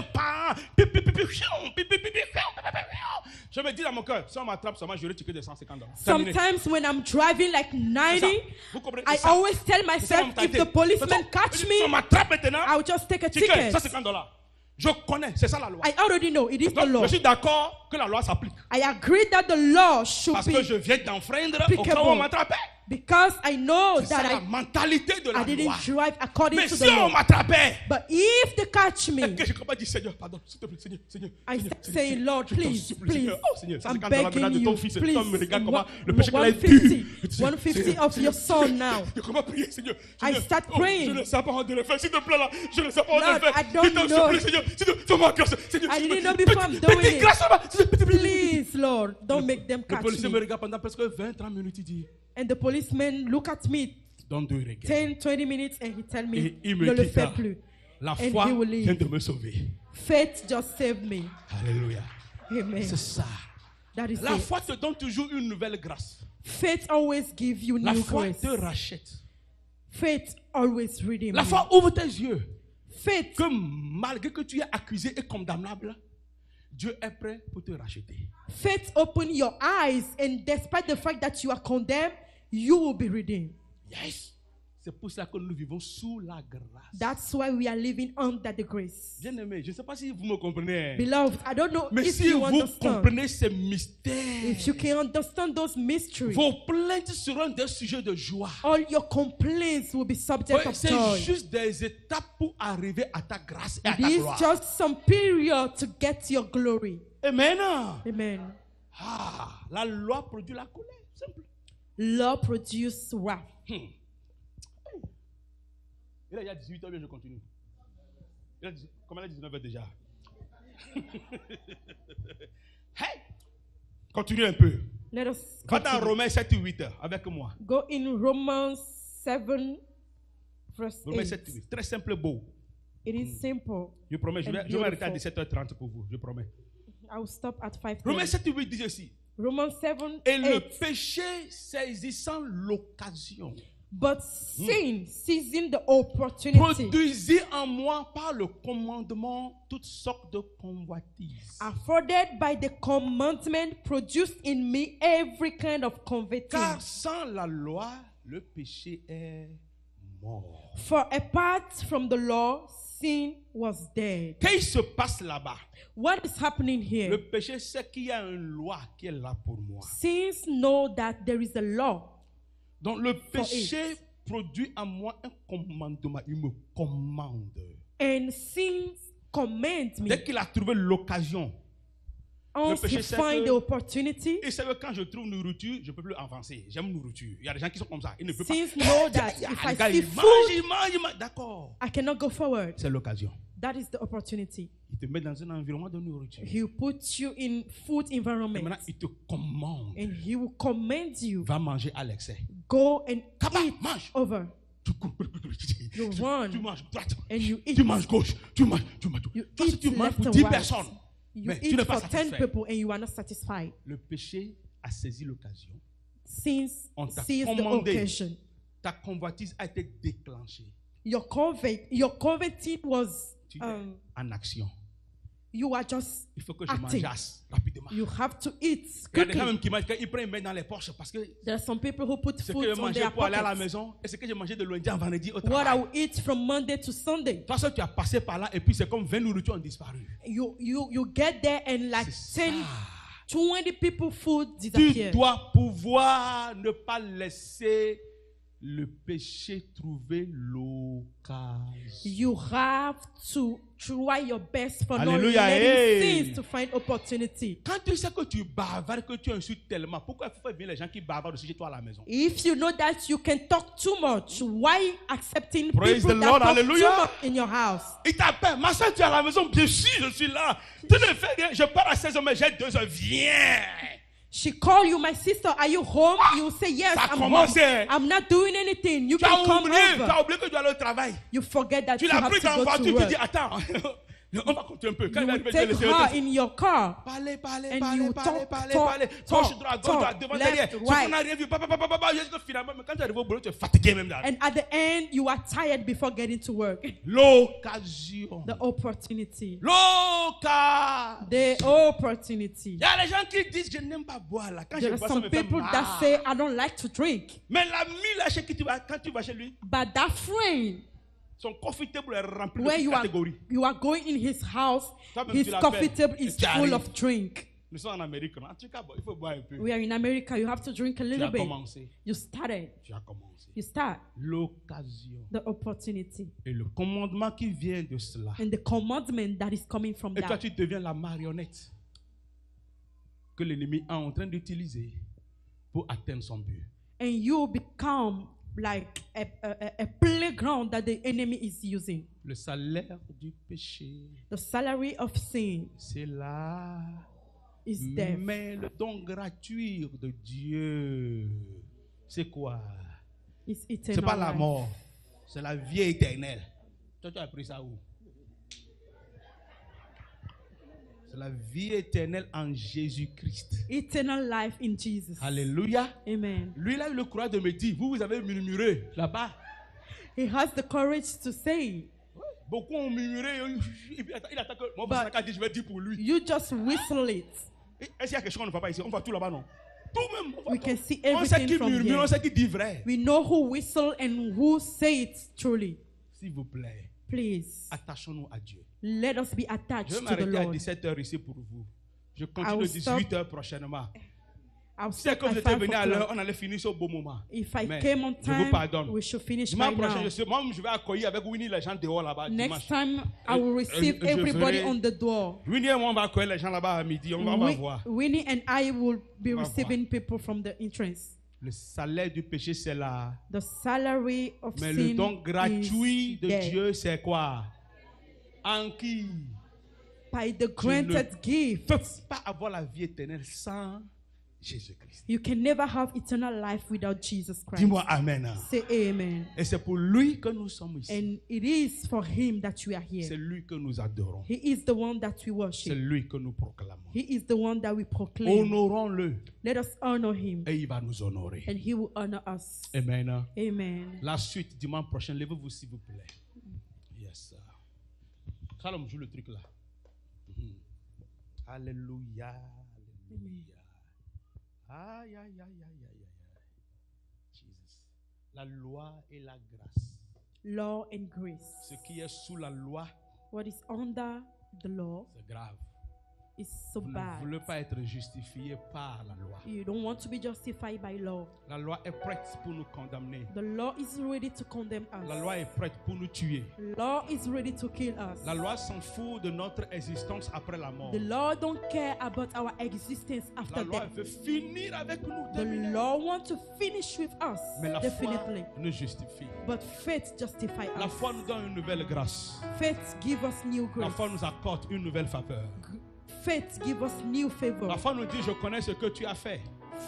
je me dis dans mon cœur, si on m'attrape seulement, j'aurais ticket de $150. Terminé. Sometimes when I'm driving like C'est 90, ça. Vous comprenez? I C'est ça. always tell C'est ça, myself, mon if tactique. the policeman C'est ça. catch Si me, on m'attrape maintenant, I'll just take a ticket, ticket. $150. Je connais, c'est ça la loi. I already know it is the Donc, law. je suis d'accord que la loi s'applique. I agree that the law should Parce que be je viens d'enfreindre au applicable. cas où on m'attrapait. because I know C'est ça la that mentalité de la I didn't loi. drive according Mais to si the on law. m'attrapait, But if they catch et me, que je ne peux pas dire Seigneur, pardon, s'il te plaît, Seigneur, Seigneur. I Seigneur, start Seigneur, saying, Lord, je t'en please, supplie, please, Seigneur. Oh Seigneur, I'm $150 begging de ton you, fils. please, Tom me regarde comment one- le péché qu'elle a dur. 150 of your son now. Je commence à prier, Seigneur. I Seigneur. start Oh, praying. je ne sais pas en de le faire, s'il te plaît là. Je ne sais pas en de Lord, le faire. I don't Je t'en know. supplie, Seigneur. Seigneur, fais-moi grâce. Seigneur, I didn't Seigneur, know before I'm petite doing it. grâce, Seigneur, petite grâce. Please, Lord, don't make them Le catch policier me me. regarde pendant presque 20-30 minutes. Il dit, And the policeman look at me don't do it again. 10-20 minutes and he tell me, Et il me ne le dit, fais ah, plus. la And foi he will leave. vient de me sauver. Faith just saved me. Alléluia. Amen. C'est ça. That is La it. foi te donne toujours une nouvelle grâce. Faith always give you La new foi grace. te rachète. Faith always redeem La you. foi ouvre tes yeux. Faith, Que malgré que tu es accusé et condamnable, Dieu est prêt pour te racheter. faith open your eyes, and despite the fact that you are condemned, you will be redeemed. Yes. C'est pour ça que nous vivons sous la grâce. That's why we are living under the grace. Bien-aimé, je ne sais pas si vous me comprenez. Beloved, I don't know Mais if si you vous understand. comprenez ces mystères, If you can understand those mysteries, vos plaintes seront des sujets de joie. all your complaints will be subject Oui, of c'est joy. juste des étapes pour arriver à ta grâce et à It ta is gloire. just some period to get your glory. Amen. Amen. Ah, la loi produit la colère. Simple. Law produce wrath. Il y a 18 heures, je continue. Comment il est 19 heures déjà? Hey! Continue un peu. Let us Va dans continue. Romains 7 et 8 avec moi. Go in Romans 7, verse Romains 8. 7 et 8. Très simple et beau. It is simple. Je promets, je vais And m'arrêter à beautiful. 17h30 pour vous. Je promets. I will stop at 5. Romains 7 et 8 dit ceci. Romans 7, Et le 8. péché saisissant l'occasion But sin, seizing the opportunity, produisit en moi par le commandement toutes sortes de convoitises. afforded by the commandment, produced in me every kind of coveting. Car sans la loi, le péché est mort. For apart from the law, sin was dead. Qu'est-ce qui se passe là-bas? What is happening Le here? péché, c'est qu'il y a une loi qui est là pour moi. Sins know that there is a law. Donc le péché produit en moi un commandement. Il me commande. And sins command me. Dès qu'il a trouvé l'occasion, Once péché, you c'est find que- the opportunity, il sait que quand je trouve nourriture, je ne peux plus avancer. J'aime nourriture. Il y a des gens qui sont comme ça. Ils ne peuvent Sins pas. know that if Le I gars, see il food, mange, il mange. D'accord. I cannot go forward. C'est l'occasion. That is the opportunity. Il te met dans un environnement de nourriture. He puts you in food Et environment, maintenant, il te commande. and he will command you, Va manger à l'excès. go and Kaba, eat mange. over. Tu cours. You Tu run manges droite. and you eat. Tu manges gauche. Tu manges. You Toi, si eat tu manges left pour and 10 right. personnes, You mais tu eat n'es pas for 10 satisfait. people and you are not satisfied. Le péché a saisi l'occasion. Since On t'a sees the commandé. occasion. Ta convoitise a été déclenchée. Your coveting was Tu es en action. you are just Il faut que je acting. mangeasse rapidement. You have to eat Il y a des gens quickly. même qui mangent, ils prennent, ils mettent dans les poches parce que There are some people who put ce que food j'ai on mangé their pour aller à la pockets. maison et ce que j'ai mangé de lundi à vendredi au What I travail. will eat from Monday to Sunday. Toi seul, tu as passé par là et puis c'est comme 20 nourritures ont disparu. You get there and like C'est 10 ça. 20 people food Tu disappeared. dois pouvoir ne pas laisser le péché trouver l'occasion. You have to try your best for not Alléluia, letting hey. sins to find opportunity. Quand tu sais que tu bavardes, que tu insultes tellement, pourquoi il faut faire venir les gens qui bavardent aussi chez toi à la maison? If you know that you can talk too much, why accepting Praise people the that Lord, talk hallelujah. too much in your house? Il t'appelle, ma soeur, tu es à la maison, bien sûr, je suis là. Tu ne fais rien, je pars à 16h, mais j'ai 2h, viens. She call you, my sister, are you home? You say yes, Ça I'm home. commence, hein. I'm not doing anything. You Tu as can come oublié over. que tu dois aller au travail. You forget that Tu you l'as have pris to dans la go to voiture, tu work. dis, attends, on va compter un peu. Quand il You va will arriver, je vais take laisser her le in your car. Parlez, And parlez, you parlez, talk, parlez, talk, parlez. talk, Gauche, droite, talk, devant, left, derrière. Ce right. qu'on a rien vu, jusqu'au finalement, mais quand tu arrives au boulot, tu es fatigué même là. And at the end, you are tired before getting to work. L'occasion. The opportunity. L'occasion. The opportunity. Il y a les gens qui disent, je n'aime pas boire là. Quand je There are bois, ça some me fait people mal. that say, I don't like to drink. Mais l'ami là, chez qui tu vas, quand tu vas chez lui, But that friend, son coffee table est rempli where de you toutes are, catégories. you are going in his house, Toi-même, his tu l'appelles. coffee table is Tu full arrives. of drink. Nous sommes en Amérique, non? En tout cas, bon, il faut boire un peu. We are in America, you have to drink a Tu little as bit. commencé. You started. Tu as commencé. You start. L'occasion. The opportunity. Et le commandement qui vient de cela. And the commandment that is coming from Et toi, that. tu deviens la marionnette que l'ennemi est en train d'utiliser pour atteindre son but. And you become like a playground that the enemy is using. Le salaire du péché, The salary of sin c'est là. is death. Mais le don gratuit de Dieu, c'est quoi? It's C'est eternal pas la life. mort, c'est la vie éternelle. Toi, tu as appris ça où? C'est la vie éternelle en Jésus-Christ. Eternal life in Jesus. Alléluia. Amen. Lui, il a eu le courage de me dire, vous avez murmuré là-bas. He has the courage to say, Beaucoup ont murmuré. Il attend que mon But- frère a dit, je vais dire pour lui. you just whistle it. Est-ce qu'il y a quelque chose qu'on ne voit pas ici? On voit tout là-bas, non? Tout même. We can see On sait everything qui from murmure, on here. sait qui dit vrai. We know who whistle and who say it truly. S'il vous plaît, Please, attachons-nous à Dieu. let us be Je attached vais to the m'arrêter à Lord. 17h ici pour vous. Je I continue will 18h prochainement. I'll Si c'est stop que vous at étiez 5 venu à l'heure, o'clock. on allait finir ce beau moment. If I Mais came on je vous time, pardonne. we should finish Dimanche by prochain, now. moi, je vais accueillir avec Winnie les gens dehors là-bas. Next Dimanche. time, I will receive je everybody ferai- on the door. Winnie et moi, on va accueillir les gens là-bas à midi. On va voir. Winnie and I will be On va receiving people from the entrance. Le salaire du péché, c'est là. The salary of Mais le sin don gratuit is de death. Dieu, c'est quoi? En qui? By the granted ne gift. Ne peut pas avoir la vie éternelle sans Jésus-Christ. You can never have eternal life without Jesus Christ. Dis-moi Amen. Say amen. Et c'est pour lui que nous sommes ici. And it is for him that we are C'est here. lui que nous adorons. He is the one that we C'est worship. lui que nous proclamons. He is the one that we proclaim. Honorons-le Let us honor him et il va nous honorer. and he will honor us. Amen. Amen. La suite, dimanche prochain, levez-vous s'il vous plaît. Yes. Salom joue le truc là. Alléluia. Alléluia. Aïe, aïe, aïe, aïe, aïe, aïe. Jesus. La loi et la grâce. Law and grace. Ce qui est sous la loi, What is under the law c'est grave. is so Vous ne bad. voulez pas être justifié par la loi. You don't want to be justified by law. La loi est prête pour nous condamner. The law is ready to condemn La us. loi est prête pour nous tuer. Law is ready to kill us. La loi s'en fout de notre existence après la mort. The law don't care about our existence La after loi death. veut finir avec nous. The terminer. law wants to finish with us, Mais la foi definitely. nous justifie. But faith justifies La us. foi nous donne une nouvelle grâce. Faith gives us new La grace. foi nous accorde une nouvelle faveur. Faith gives us new favor. La foi nous dit, je connais ce que tu as fait.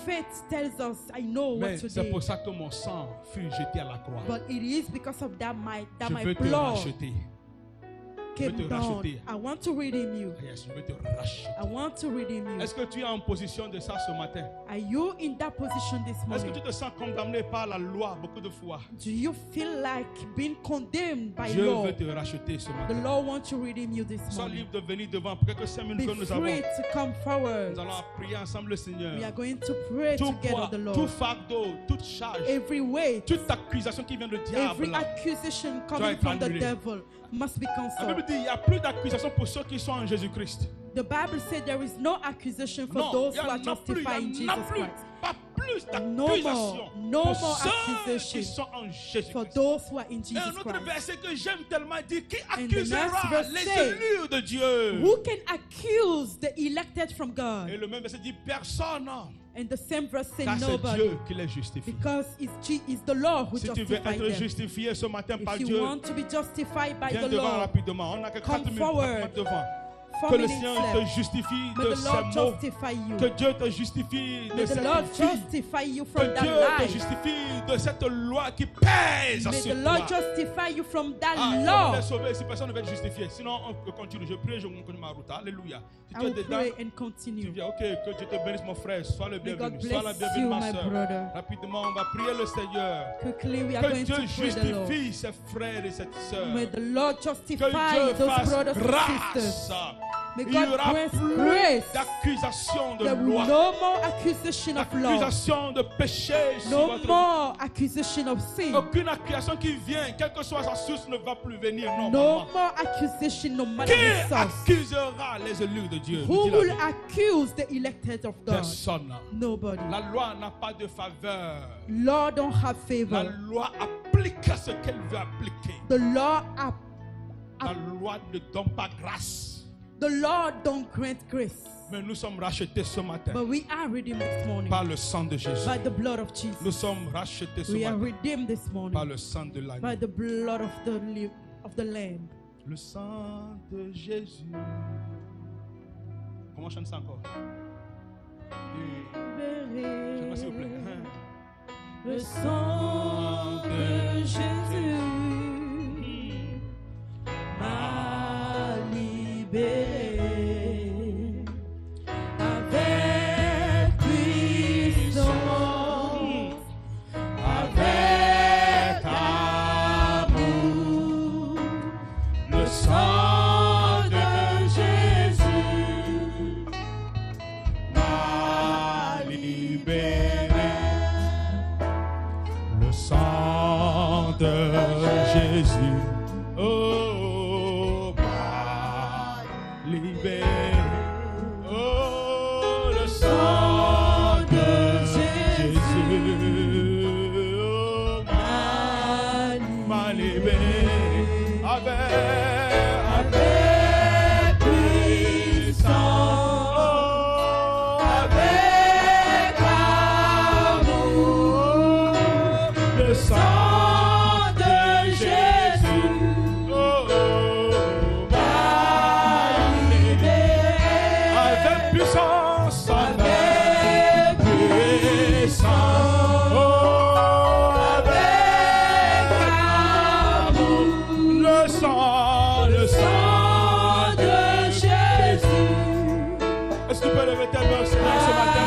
Faith tells us, I know what Mais to c'est do. pour ça que mon sang fut jeté à la croix. But it is because of that Je my veux te blood racheter. came te down. racheter. I want to redeem you. Yes, je veux te racheter. I want to redeem you. Est-ce que tu es en position de ça ce matin? Are you in that position this Est-ce que morning? tu te sens condamné par la loi beaucoup de fois? Do you feel like being condemned by Dieu law? veut te racheter ce The matin. law wants to redeem you this Sois morning. libre de venir devant pour quelques 5 minutes Be que nous avons. free to come forward. Nous allons prier ensemble le Seigneur. We are going to pray Tout together poids, the tout Lord. fardeau, toute charge, Every weight, toute accusation qui vient du every diable. accusation doit coming être from the annulé. devil must be La Bible cancelled. dit il n'y a plus d'accusation pour ceux qui sont en Jésus-Christ. The Bible said there is no accusation for Non, those il who are n'y en a plus, justified in il n'y en a Jesus plus. Christ. Pas plus No d'accusation more, no pour more ceux accusation qui sont en For Jésus-Christ. those who are in Et un Jesus autre Christ. verset que j'aime tellement dit, qui And the next accusera verse les say, élus de Dieu? Who can accuse the elected from Et God? le même verset dit personne, And the same verse said car c'est nobody. Dieu qui les justifie. Because it's the Lord who Si tu veux justifies être them. justifié ce matin par If you Dieu, want to be justified by viens the devant Lord, rapidement. On n'a que 4 come minutes forward. devant. 4 Que le minutes Seigneur te left. justifie May de the ces Lord mots. justify you. Que Dieu te justifie de May the cette Lord vie. justify you Que from Dieu that te life. justifie de cette loi qui pèse May sur the toi. Lord justify you from Ah, that tu law. es sauvé si personne ne veut être justifié. Sinon, on continue. Je prie, je continue ma route. Alléluia. Si I tu es will dedans, pray and tu continue. viens. Ok, que Dieu te bénisse, mon frère. Sois le May bienvenu. God Sois la bless bienvenue, you, ma my soeur. brother. Rapidement, on va prier le Seigneur. Quickly, we are Que going Dieu to pray the Lord. justifie ses frères et ses sœurs. May the Lord Que justify Dieu those fasse brothers and grâce. sisters. May Il n'y God aura grant plus grace. d'accusation de There will loi, no more accusation of law. d'accusation de péché sur No votre vie. more accusation of sin. Aucune accusation qui vient, quelle que soit sa source, ne va plus venir. Non, No maman. more accusation, no matter Qui the source. accusera les élus de Dieu? Who Dit-il will à accuse the elected of God? personne. Nobody. La loi n'a pas de faveur. Law don't have La favor. loi applique ce qu'elle veut appliquer. The law La loi ne donne pas grâce. the law don't grant grace. Mais nous sommes rachetés ce matin But we are redeemed this morning par le sang de Jésus. by the blood of Nous Jesus. sommes rachetés ce We are matin redeemed this par morning le sang de by l'agneau. the blood of the Lamb. Le sang de Jésus. Comment on chante ça encore? J'aimerais s'il vous plaît. Le sang de Jésus m'a libéré avec puissance, avec amour. Le sang de Jésus m'a libéré. Le sang de Jésus, oh, m'a libéré. Oh, le sang de Jésus, oh, m'a libéré. Avec puissance, avec amour, le sang de Jésus, oh, m'a libéré. Avec puissance, avec puissance, oh, avec amour, le sang de Jésus. Est-ce que tu peux lever tes mains ce matin?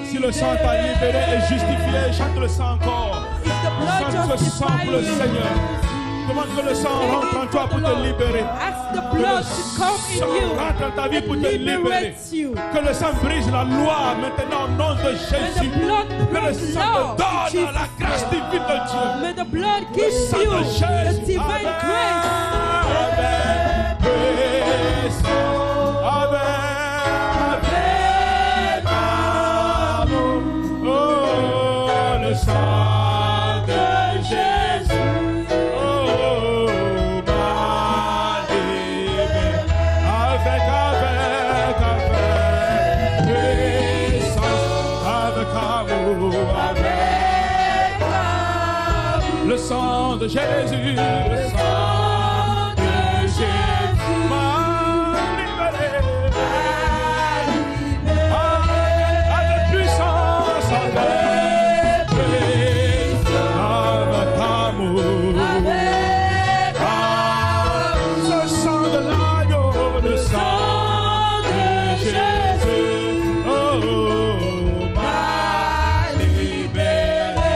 Si le sang t'a libéré et justifié, chante le sang encore. Chante ce sang pour le Seigneur. Demande que le sang rentre en toi pour te libérer. Ask the blood to come in Sang you rentre dans ta vie pour te libérer. liberates you. Que le sang brise la loi maintenant au nom de May the Jésus. blood Que le break sang law. te donne la grâce divine de Dieu. May the blood Le give sang you de the Jésus. divine grace. Avec puissance, avec amour. Oh, le sang de Jésus. Oh, m'a libéré. Avec puissance, avec amour, le sang de Jésus, le sang de Jésus m'a libéré. Avec puissance, avec amour, ce sang de l'agneau, le sang de Jésus, oh, m'a libéré.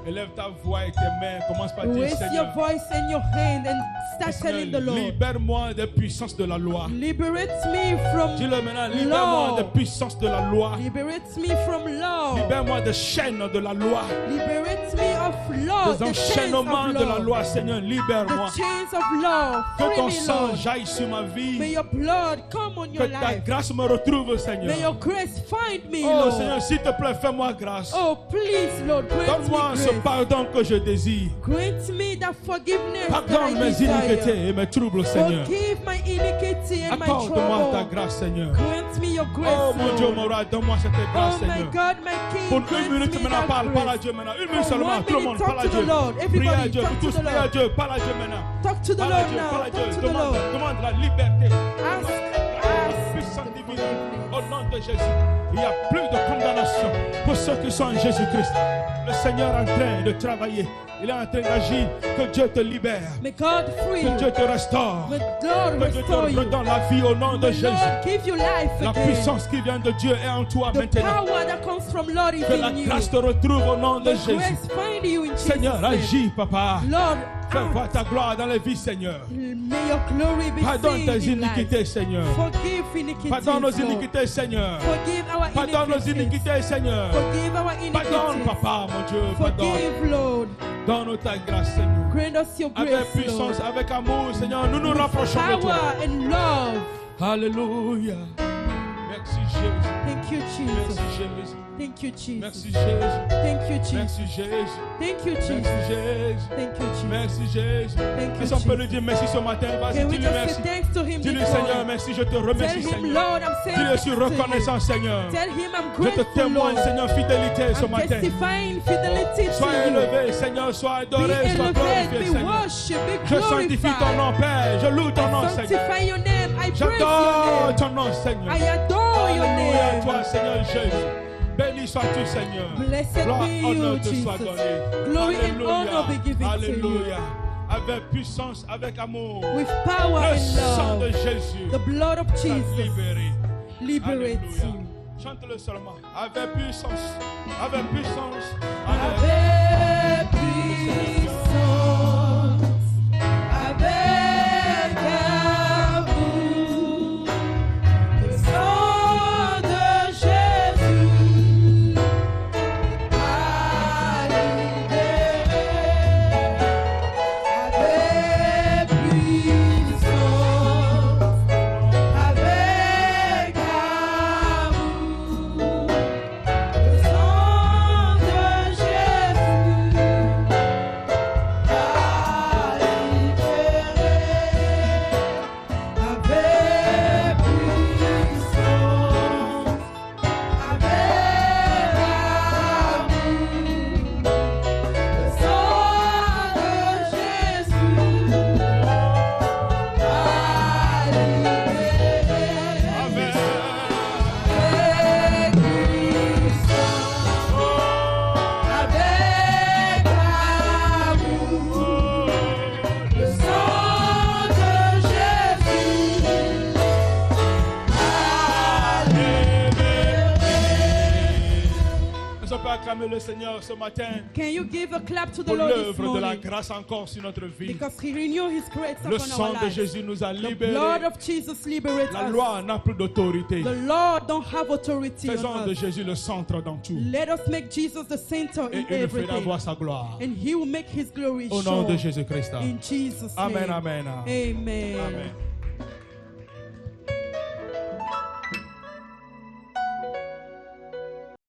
Élève ta voix et tes mains, commence par dire Raise your Seigneur. voice and your hand and start telling the Seigneur, Lord. libère-moi des puissances de la loi. Liberate me from Dis-le maintenant, libère-moi law. des puissances de la loi. Liberate me from law. Libère-moi des chaînes de la loi. Liberate me of law. Des The chains enchaînements of de la law. loi, Seigneur, libère-moi. The chains of law. Que Free ton me, sang Lord. jaille sur ma May vie. your blood come on Que your ta life. grâce me retrouve, Seigneur. May your grace find me, Oh Lord. Seigneur, s'il te plaît, fais-moi grâce. Oh, please, Lord, grant Donne-moi me ce grace. pardon que je désire. Grant me that forgiveness that Pardonne I mes desire. iniquités et mes troubles, Seigneur. Forgive my iniquity and my Accorde-moi ta trouble. grâce, Seigneur. Grant me your grace, Oh mon Dieu, Lord. mon roi, donne-moi cette grâce, Oh my Seigneur. God, my King, Pour grant une minute me maintenant, that parle à grace. Dieu maintenant. Une For minute seulement, 1 tout le minute, monde, talk parle à to the Dieu. Lord. Prie à Everybody, Dieu, talk vous to tous, the priez à Lord. Dieu, parle à Dieu maintenant. Talk to the Parle à Lord Dieu, parle à now. Dieu. Talk to the Lord. Demande la liberté. Ask, La ask. puissance divine. Au nom de Jésus, il n'y a plus de condamnation pour ceux qui sont en Jésus-Christ. Le Seigneur est en train de travailler. Il est en train d'agir. Que Dieu te libère. May God free Que you. Dieu te restaure. May God Que Dieu restore te you. redonne la vie au nom de May Jésus. Lord give you life La again. puissance qui vient de Dieu est en toi The maintenant. power that comes from Lord is Que la in you. grâce te retrouve au nom de The Jésus. grace find you in Jesus' Seigneur, name. agis, Papa. Lord, Fais voir act. ta gloire dans les vies, Seigneur. May your glory be Pardonne seen tes in life. iniquités, Seigneur. Forgive iniquities, Pardonne nos Lord. iniquités, Seigneur. Forgive our Pardonne nos iniquities. iniquités, Seigneur. Forgive our Pardonne, iniquities. Papa, mon Dieu. Pardonne. Forgive, Lord. Donne-nous ta grâce, Seigneur. Grant us your Avec grace, puissance, Lord. avec amour, Seigneur, nous nous rapprochons de toi. Power and love. Alléluia. Merci, Jésus. Thank you, Jesus. Merci, Jésus. Thank you, Jesus. Merci, Jésus. Thank you, Jesus. Merci, Jésus. Thank you, Merci, Jesus. Jésus. Thank you, Jesus. Merci, Jésus. Thank you, Est-ce qu'on peut lui Jesus. dire merci ce matin? Vas-y, Can we dis-lui just merci. say thanks to him Dis-lui, this Seigneur, morning? merci, je te Tell remercie, him, Seigneur. Lord, I'm saying Dis-le, je suis thanks to you. reconnaissant, Seigneur. Tell him I'm Je te grateful, témoigne, Lord. Seigneur, fidélité ce I'm matin. testifying fidelity to Sois you. élevé, Seigneur, sois Be adoré, sois elevated, glorifié, be Seigneur. worshipped, be Je sanctifie ton glorified. nom, Père. Je loue ton nom, Seigneur. Sanctify your name. I praise J'adore your name. ton nom, Seigneur. I adore your Alléluia à toi, name. Seigneur Jésus. Béni sois-tu, Seigneur. Blessed Gloire, be honneur you, te soit Jesus. donné. Glory and honor be given to you. Alléluia. Avec puissance, avec amour. With power Le and sang de love, Jésus the blood of t'a Jesus libéré. liberates Alléluia. you. Chante-le seulement. Avec puissance. Avec puissance. Avec Avec puissance, avec amour, le sang de Jésus a libéré. Avec puissance, avec amour, le sang de Jésus a libéré. Avec puissance, avec amour, le sang de Jésus a libéré. avec Avec puissance, avec amour, le sang de Jésus a libéré. Est-ce qu'on peut acclamer le Seigneur ce matin Can you give a clap to the pour Lord this l'œuvre de la morning? grâce encore sur notre vie? Because He renewed His grace Le upon our sang de lives. Jésus nous a The libérés. blood of Jesus liberates La us. loi n'a plus d'autorité. The Lord don't have authority Faisons on de us. Jésus le centre dans tout. Let us make Jesus the center Et in il nous fera everything. voir sa gloire. And He will make His glory Au nom de show Jésus-Christ. in Jesus' Amen, name. amen. Amen. Amen.